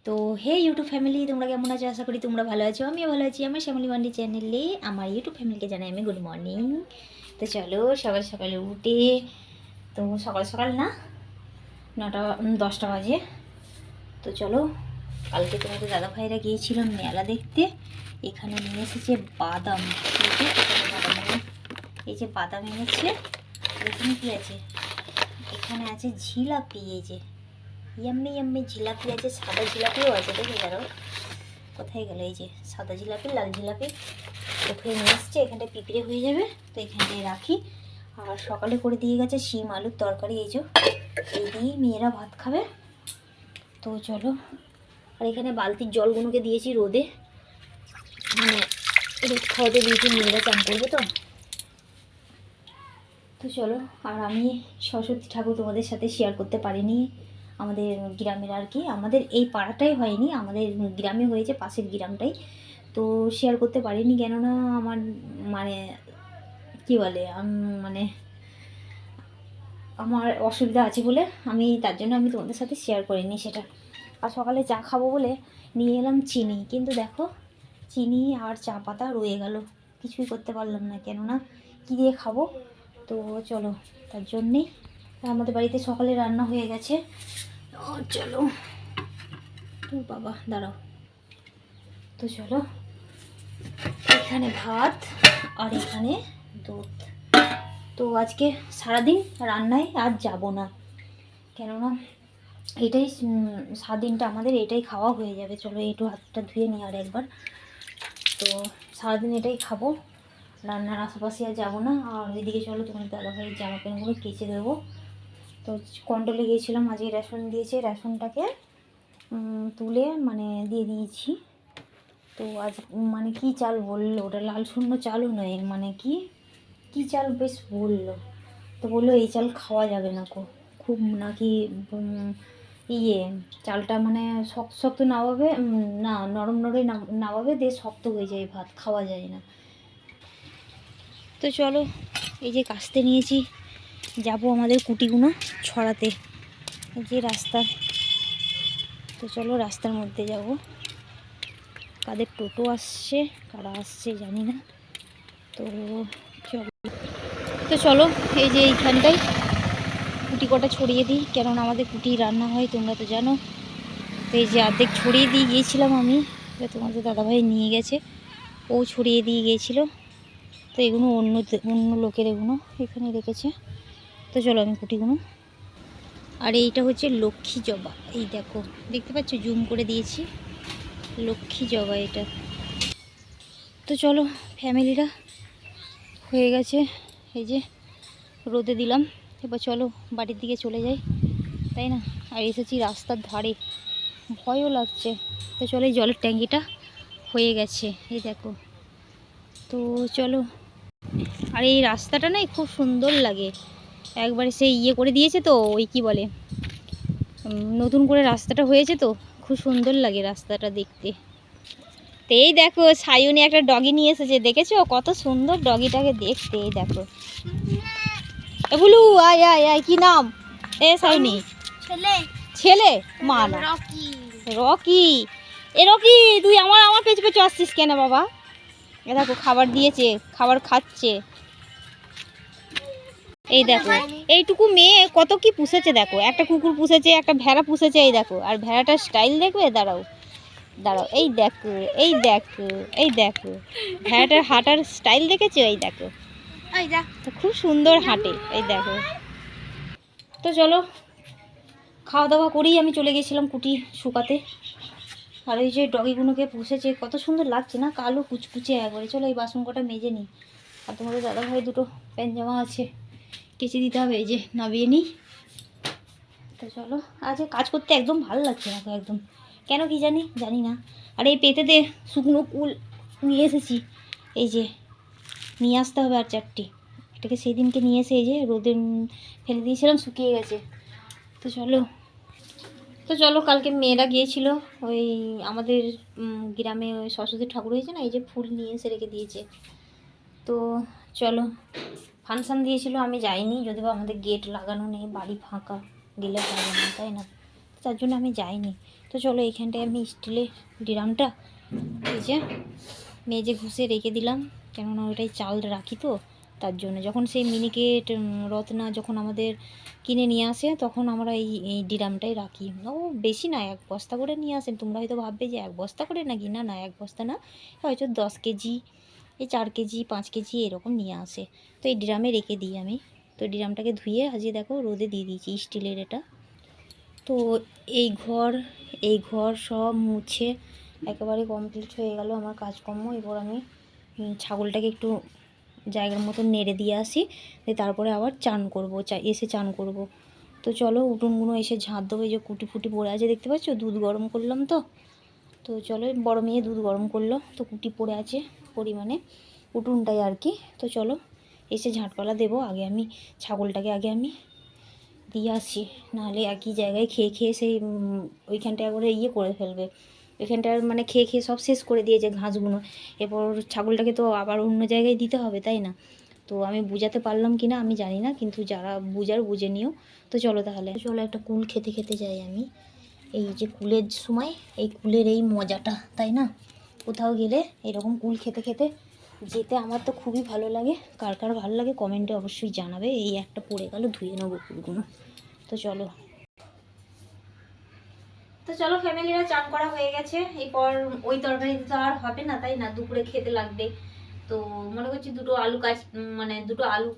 তো হে YouTube family, তোমরা কেমন আছো? আশা করি তোমরা ভালো আছো, আমিও ভালো আছি। আমার শ্যামলী মান্ডি চ্যানেলে আমার ইউটিউব ফ্যামিলিকে জানাই আমি গুড মর্নিং। তো চলো সকাল সকালে উঠে, তো সকাল সকাল না 9টা 10টা বাজে। তো চলো, কালকে তোমাদের দাদা ভাইরা গিয়েছিলাম মেলা দেখতে। এখানে নিয়ে এসেছে বাদাম। এই যে বাদাম এনেছে। এখানে কি আছে? এখানে আছে জিলাপি। এই যে ইয়াম্মি ইয়াম্মি জিলাপি আছে, সাদা জিলাপিও আছে। দেখে যারা কোথায় গেল? এই যে সাদা জিলাপি, লাল জিলাপি ওখানে নিয়ে এসছে। এখানটায় পিঁপড়ে হয়ে যাবে, তো এখানটায় রাখি। আর সকালে করে দিয়ে গেছে শিম আলুর তরকারি। এই যে এই দিয়ে মেয়েরা ভাত খাবে। তো চলো, আর এখানে বালতির জলগুলোকে দিয়েছি রোদে, মানে রোদ খাওয়াতে দিয়েছি, মেয়েরা চান করবে তো। তো চলো, আর আমি সরস্বতী ঠাকুর তোমাদের সাথে শেয়ার করতে পারিনি। আমাদের গ্রামের আর কি, আমাদের এই পাড়াটাই হয়নি, আমাদের গ্রামে হয়েছে, পাশের গ্রামটাই। তো শেয়ার করতে পারিনি, কেননা আমার মানে কি বলে, মানে আমার অসুবিধা আছে বলে আমি, তার জন্য আমি তোমাদের সাথে শেয়ার করিনি সেটা। আর সকালে চা খাবো বলে নিয়ে এলাম চিনি, কিন্তু দেখো চিনি আর চা পাতা রয়ে গেল, কিছুই করতে পারলাম না, কেননা কী দিয়ে খাবো। তো চলো, তার জন্যেই আমাদের বাড়িতে সকালে রান্না হয়ে গেছে। চলো, তো বাবা দাঁড়াও। তো চলো, এখানে ভাত আর এখানে দুধ। তো আজকে সারাদিন রান্নায় আর যাব না, কেননা এটাই সারাদিনটা আমাদের এটাই খাওয়া হয়ে যাবে। চলো একটু হাতটা ধুয়ে নিই আর একবার। তো সারাদিন এটাই খাবো, রান্নার আশেপাশে আর যাবো না। আর ওইদিকে চলো, তোমার দাদাভাইয়ের জামা প্যান্টগুলো কেচে দেবো। তো কন্ট্রোলে গিয়েছিলাম, আজকে রেশন দিয়েছে, রেশনটাকে তুলে মানে দিয়ে দিয়েছি। তো আজ মানে কি চাল বললো, ওটা লাল শূন্য চালও নয়, মানে কি চাল বেশ বললো। তো বললো এই চাল খাওয়া যাবে না, খুব নাকি ইয়ে চালটা মানে শক্ত শক্ত নামাবে না, নরম নরম নামাবে, দিয়ে শক্ত হয়ে যায়, ভাত খাওয়া যায় না। তো চলো, এই যে কাস্তে নিয়েছি, যাব আমাদের কুটিগুলো ছড়াতে, এই যে রাস্তা। তো চলো রাস্তার মধ্যে যাব, কাদের টোটো আসছে কারা আসছে জানি না। তো চলো এই যে এইখানটায় কুটি কটা ছড়িয়ে দিই, কেননা আমাদের কুটি রান্না হয় তোমরা তো জানো। তো এই যে অর্ধেক ছড়িয়ে দিয়ে গিয়েছিলাম আমি, তোমাদের দাদাভাই নিয়ে গেছে, ও ছড়িয়ে দিয়ে গিয়েছিল। তো এগুলো অন্য লোকের, এগুলো এখানে রেখেছে। তো চলো আমি কুটিগুলো। আর এইটা হচ্ছে লক্ষ্মী জবা, এই দেখো দেখতে পাচ্ছ, জুম করে দিয়েছি, লক্ষ্মী জবা এটা। তো চলো ফ্যামিলিরা হয়ে গেছে, এই যে রোদে দিলাম, এবার চলো বাড়ির দিকে চলে যাই, তাই না? আর এসেছি রাস্তার ধারে, ভয়ও লাগছে। তো চলো, এই জলের ট্যাঙ্কিটা হয়ে গেছে, এই দেখো। তো চলো, আর এই রাস্তাটা না খুব সুন্দর লাগে, একবারে সেই ইয়ে করে দিয়েছে তো, ওই কি বলে, নতুন করে রাস্তাটা হয়েছে তো, খুব সুন্দর লাগে রাস্তাটা দেখতে। তো এই দেখো সায়নী একটা ডগি নিয়ে এসেছে, দেখেছো কত সুন্দর ডগিটাকে দেখতে, এই দেখো। বলু আয় আয় আয়, কি নাম? এ সায়নী ছেলে, মা না রকি। এ রকি, তুই আমার পেছনে পেছনে আসছিস কেন বাবা? এ দেখো খাবার দিয়েছে, খাবার খাচ্ছে। এই দেখো এইটুকু মেয়ে কত কি পুষেছে, দেখো একটা কুকুর পুষেছে, একটা ভেড়া পুষেছে, এই দেখো। আর ভেড়াটার স্টাইল দেখবে, দাঁড়াও দাঁড়াও, এই দেখো এই দেখো এই দেখো, ভেড়াটার হাঁটার স্টাইল দেখেছো? এই দেখো, খুব সুন্দর হাঁটে, এই দেখো। তো চলো খাওয়া দাওয়া করেই আমি চলে গেছিলাম কুটি শুকাতে। আর ওই যে ডগিগুলোকে পুষেছে, কত সুন্দর লাগছে না, কালো কুচকুচে একবারে। চলো এই বাসন কটা মেজে নিই। আর তোমাদের দাদাভাই দুটো প্যান্ট জামা আছে, কেচে দিতে হবে, এই যে নামিয়ে নিই। তো চলো, আজ কাজ করতে একদম ভালো লাগছে না একদম, কেন কি জানি না। আর এই পেতেতে শুকনো কুল নিয়ে এসেছি, এই যে নিয়ে আসতে হবে আর 4টি। এটাকে সেই দিনকে নিয়ে এসে এই যে রোদে ফেলে দিয়েছিলাম, শুকিয়ে গেছে। তো চলো কালকে মেয়েরা গিয়েছিল ওই আমাদের গ্রামে, ওই সরস্বতী ঠাকুর হয়েছে না, এই যে ফুল নিয়ে এসে রেখে দিয়েছে। তো চলো, ফাংশান দিয়েছিল, আমি যাইনি, যদিও আমাদের গেট লাগানো নেই, বাড়ি ফাঁকা, গেলে হবে না, তাই না? তার জন্য আমি যাইনি। তো তো চলো এইখানটায় আমি স্টিলের ড্রামটা এই যে মেজে ঘষে রেখে দিলাম, কেননা ওইটাই চাল রাখি তো তার জন্য। যখন সেই মিনিকেট রত্না যখন আমাদের কিনে নিয়ে আসে তখন আমরা এই ড্রামটাই রাখি। ও বেশি না, 1 বস্তা করে নিয়ে আসেন। তোমরা হয়তো ভাববে যে 1 বস্তা করে নাকি, না না 1 বস্তা না, হয়তো 10 কেজি, এই 4 কেজি 5 কেজি এরকম নিয়ে আসে। তো এই ড্রামে রেখে দিই আমি। তো ড্রামটাকে ধুয়ে আজকে দেখো রোদে দিয়ে দিয়েছি, স্টিলের এটা। তো এই ঘর সব মুছে একেবারে কমপ্লিট হয়ে গেল আমার কাজকর্ম। এবার আমি ছাগলটাকে একটু জায়গার মতো নেড়ে দিয়ে আসি, তারপরে আবার চান করবো, এসে চান করব। তো চলো উঠোনগুলো এসে ঝাঁট দেবো। এই যে কুটি ফুটি পড়ে আছে দেখতে পাচ্ছ, দুধ গরম করলাম তো। তো চলো বড় মেয়ে দুধ গরম করলো, তো কুটি পড়ে আছে পরিমাণে উঠোনটাই আর কি। তো চলো এসে ঝাঁটপালা দেবো। আগে আমি ছাগলটাকে আমি দিয়ে আসি, নাহলে একই জায়গায় খেয়ে খেয়ে সেই ওইখানটা একবারে করে ফেলবে। ওইখানটার মানে খেয়ে খেয়ে সব শেষ করে দিয়েছে ঘাসগুলো। এরপর ছাগলটাকে তো আবার অন্য জায়গায় দিতে হবে, তাই না? তো আমি বুঝাতে পারলাম কি না আমি জানি না, কিন্তু যারা বুঝার বুঝে নিও। তো চলো তাহলে, চলো একটা কুল খেতে খেতে যাই আমি। এই যে কুলের সময় এই কুলের এই মজাটা, তাই না? কোথাও গেলে এরকম কুল খেতে খেতে যেতে আমার তো খুবই ভালো লাগে। কার কার ভালো লাগে কমেন্টে অবশ্যই জানাবে। এই একটা পড়ে গেল, ধুয়ে নেবো কুলগুলো। তো চলো, ফ্যামিলিরা চান করা হয়ে গেছে। এরপর ওই তরকারিতে তো আর হবে না, তাই না? দুপুরে খেতে লাগবে। তো মনে করছি দুটো আলু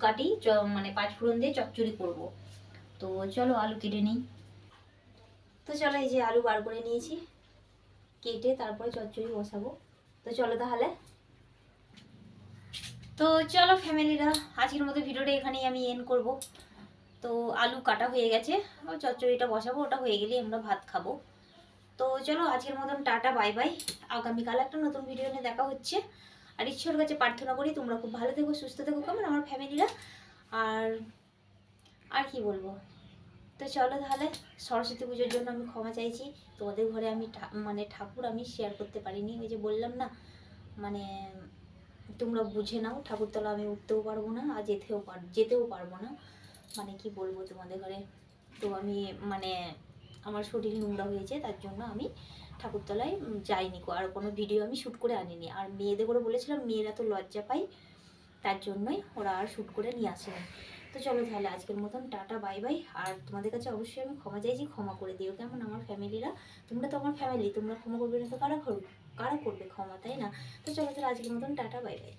কাটি, মানে 5 ফোড়ন দিয়ে চচ্চড়ি করব। তো চলো আলু কেটে নিই। তো চলো এই যে আলু বার করে নিয়েছি, কেটে তারপরে চচ্চড়ি বসাবো। তো চলো তাহলে। তো চলো ফ্যামিলিরা, আজকের মতো ভিডিওটা এখানেই আমি এন্ড করব। তো আলু কাটা হয়ে গেছে, চচ্চড়িটা বসাবো, ওটা হয়ে গেলেই আমরা ভাত খাবো। তো চলো আজকের মতন টাটা, বাই বাই। আগামীকাল একটা নতুন ভিডিও নিয়ে দেখা হচ্ছে। আর ঈশ্বরের কাছে প্রার্থনা করি তোমরা খুব ভালো থেকো, সুস্থ থেকো, কেমন আমার ফ্যামিলিরা। আর আর কি বলবো। তো চলো তাহলে, সরস্বতী পুজোর জন্য আমি ক্ষমা চাইছি। তোমাদের ঘরে আমি মানে ঠাকুর আমি শেয়ার করতে পারিনি, ওই যে বললাম না, মানে তোমরা বুঝে নাও, ঠাকুরতলা আমি উঠতেও পারবো না আর যেতেও পারবো না। মানে কি বলবো তোমাদের ঘরে। তো আমি মানে আমার শরীর নোংরা হয়েছে, তার জন্য আমি ঠাকুরতলায় যাইনি, আর কোনো ভিডিও আমি শ্যুট করে আনিনি। আর মেয়েদের করে বলেছিলাম, মেয়েরা তো লজ্জা পাই, তার জন্যই ওরা আর শ্যুট করে নিয়ে আসেনি। তো চলো তাহলে আজকের মতন টাটা, বাই বাই। আর তোমাদের কাছে অবশ্যই আমি ক্ষমা চাইছি, ক্ষমা করে দিও কেমন আমার ফ্যামিলিরা। তোমরা তো আমার ফ্যামিলি, তোমরা ক্ষমা করবে না তো কারা করবে ক্ষমা, তাই না? তো চলো তাহলে আজকের মতন টাটা, বাই বাই।